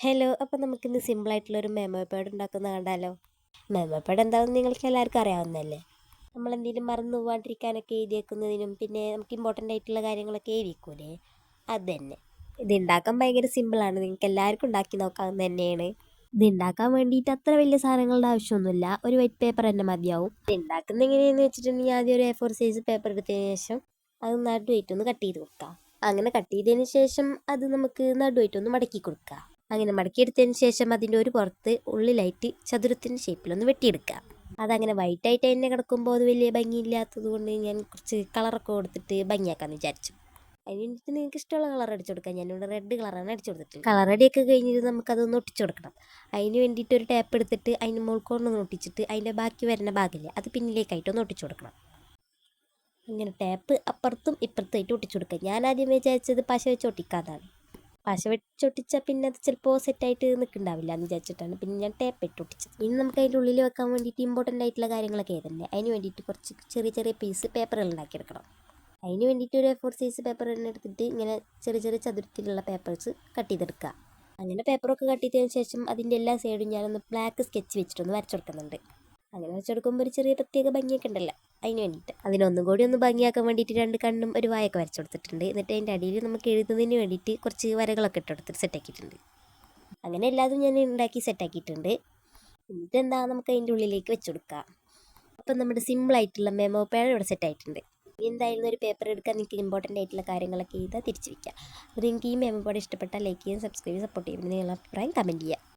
Hello, അപ്പോൾ നമുക്കിന്ന് സിമ്പിളായിട്ടുള്ളൊരു മെമ്മോ പാഡ് ഉണ്ടാക്കുന്നത് കണ്ടാലോ? മെമ്മോ പാഡ് എന്താണെന്ന് നിങ്ങൾക്ക് എല്ലാവർക്കും അറിയാവുന്നതല്ലേ. നമ്മളെന്തെങ്കിലും മറന്നു പോകാണ്ടിരിക്കാനൊക്കെ എഴുതി വെക്കുന്നതിനും പിന്നെ നമുക്ക് ഇമ്പോർട്ടൻ്റ് ആയിട്ടുള്ള കാര്യങ്ങളൊക്കെ എഴുതി വെക്കൂലേ, അത് തന്നെ. ഇത് ഉണ്ടാക്കാൻ ഭയങ്കര സിമ്പിളാണ്, നിങ്ങൾക്ക് എല്ലാവർക്കും ഉണ്ടാക്കി നോക്കാവുന്ന തന്നെയാണ്. ഇത് ഉണ്ടാക്കാൻ വേണ്ടിയിട്ട് അത്ര വലിയ സാധനങ്ങളുടെ ആവശ്യമൊന്നുമില്ല, ഒരു വൈറ്റ് പേപ്പർ തന്നെ മതിയാവും. ഇത് ഉണ്ടാക്കുന്നത് എങ്ങനെയാണെന്ന് വെച്ചിട്ടുണ്ടെങ്കിൽ ആദ്യം ഒരു A4 സൈസ് പേപ്പർ എടുത്തതിന് ശേഷം അത് നടുവായിട്ടൊന്ന് കട്ട് ചെയ്ത് കൊടുക്കുക. അങ്ങനെ കട്ട് ചെയ്തതിന് ശേഷം അത് നമുക്ക് നടുവായിട്ടൊന്ന് മടക്കി കൊടുക്കുക. അങ്ങനെ മടക്കിയെടുത്തതിന് ശേഷം അതിൻ്റെ ഒരു പുറത്ത് ഉള്ളിലായിട്ട് ചതുരത്തിൻ്റെ ഷേപ്പിലൊന്ന് വെട്ടിയെടുക്കുക. അതങ്ങനെ വൈറ്റായിട്ട് തന്നെ കിടക്കുമ്പോൾ അത് വലിയ ഭംഗിയില്ലാത്തത് കൊണ്ട് ഞാൻ കുറച്ച് കളറൊക്കെ കൊടുത്തിട്ട് ഭംഗിയാക്കാമെന്ന് വിചാരിച്ചു. അതിന് വേണ്ടിയിട്ട് നിങ്ങൾക്ക് ഇഷ്ടമുള്ള കളർ അടിച്ചു കൊടുക്കാം. ഞാനിവിടെ റെഡ് കളറാണ് അടിച്ചു കൊടുത്തിട്ട്. കളർ റെഡിയൊക്കെ കഴിഞ്ഞിട്ട് നമുക്കതൊന്ന് ഒട്ടിച്ചു കൊടുക്കണം. അതിന് വേണ്ടിയിട്ട് ഒരു ടാപ്പ് എടുത്തിട്ട് അതിന് മുകൾക്കൊണ്ടൊന്ന് ഒട്ടിച്ചിട്ട് അതിൻ്റെ ബാക്കി വരുന്ന ഭാഗമില്ലേ അത് പിന്നിലേക്കായിട്ടൊന്ന് ഒട്ടിച്ചു കൊടുക്കണം. അങ്ങനെ ടാപ്പ് അപ്പുറത്തും ഇപ്പുറത്തായിട്ട് ഒട്ടിച്ചു കൊടുക്കുക. ഞാൻ ആദ്യം വിചാരിച്ചത് പശ വെച്ച് ഒട്ടിക്കാതാണ്. പശ വെച്ചൊട്ടിച്ചാൽ പിന്നെ അത് ചിലപ്പോൾ സെറ്റായിട്ട് നിൽക്കുന്നുണ്ടാവില്ല എന്ന് വിചാരിച്ചിട്ടാണ് പിന്നെ ഞാൻ ടേപ്പ് ഇട്ട് ഒട്ടിച്ചത്. ഇനി നമുക്ക് അതിൻ്റെ ഉള്ളിൽ വെക്കാൻ വേണ്ടിയിട്ട് ഇമ്പോർട്ടൻ്റ് ആയിട്ടുള്ള കാര്യങ്ങളൊക്കെ ഏതന്നെ. അതിന് വേണ്ടിയിട്ട് കുറച്ച് ചെറിയ ചെറിയ പീസ് പേപ്പറുകൾ ഉണ്ടാക്കിയെടുക്കണം. അതിന് വേണ്ടിയിട്ട് ഒരു A4 സൈസ് പേപ്പർ തന്നെ എടുത്തിട്ട് ഇങ്ങനെ ചെറിയ ചെറിയ ചതുരത്തിലുള്ള പേപ്പേഴ്സ് കട്ട് ചെയ്തെടുക്കുക. അങ്ങനെ പേപ്പറൊക്കെ കട്ട് ചെയ്തതിന് ശേഷം അതിൻ്റെ എല്ലാ സൈഡും ഞാനൊന്ന് ബ്ലാക്ക് സ്കെച്ച് വെച്ചിട്ടൊന്ന് വരച്ചു കൊടുക്കുന്നുണ്ട്. അങ്ങനെ വെച്ചെടുക്കുമ്പോൾ ഒരു ചെറിയ പ്രത്യേക ഭംഗിയൊക്കെ ഉണ്ടല്ലോ, അതിന് വേണ്ടിയിട്ട്. അതിനൊന്നും കൂടി ഒന്ന് ഭംഗിയാക്കാൻ വേണ്ടിയിട്ട് 2 കണ്ണും ഒരു വായൊക്കെ വരച്ചു കൊടുത്തിട്ടുണ്ട്. എന്നിട്ട് അതിൻ്റെ അടിയിൽ നമുക്ക് എഴുതുന്നതിന് വേണ്ടിയിട്ട് കുറച്ച് വരകളൊക്കെ ഇട്ട് കൊടുത്തിട്ട് സെറ്റാക്കിയിട്ടുണ്ട്. അങ്ങനെ എല്ലാതും ഞാൻ ഉണ്ടാക്കി സെറ്റാക്കിയിട്ടുണ്ട്. എന്നിട്ട് എന്താ നമുക്ക് അതിൻ്റെ ഉള്ളിലേക്ക് വെച്ച് കൊടുക്കാം. അപ്പം നമ്മുടെ സിമ്പിളായിട്ടുള്ള മെമ്മോ പാഡ് ഇവിടെ സെറ്റായിട്ടുണ്ട്. എന്തായാലും ഒരു പേപ്പർ എടുക്കാൻ നിങ്ങൾക്ക് ഇമ്പോർട്ടൻ്റ് ആയിട്ടുള്ള കാര്യങ്ങളൊക്കെ ചെയ്താൽ തിരിച്ച് വയ്ക്കാം. അപ്പോൾ നിങ്ങൾക്ക് ഈ മെമ്മോ പാഡ് ഇഷ്ടപ്പെട്ടാൽ ലൈക്ക് ചെയ്യാൻ, സബ്സ്ക്രൈബ്, സപ്പോർട്ട് ചെയ്യുമ്പോൾ നിങ്ങളുടെ അഭിപ്രായം കമൻറ്റ് ചെയ്യുക.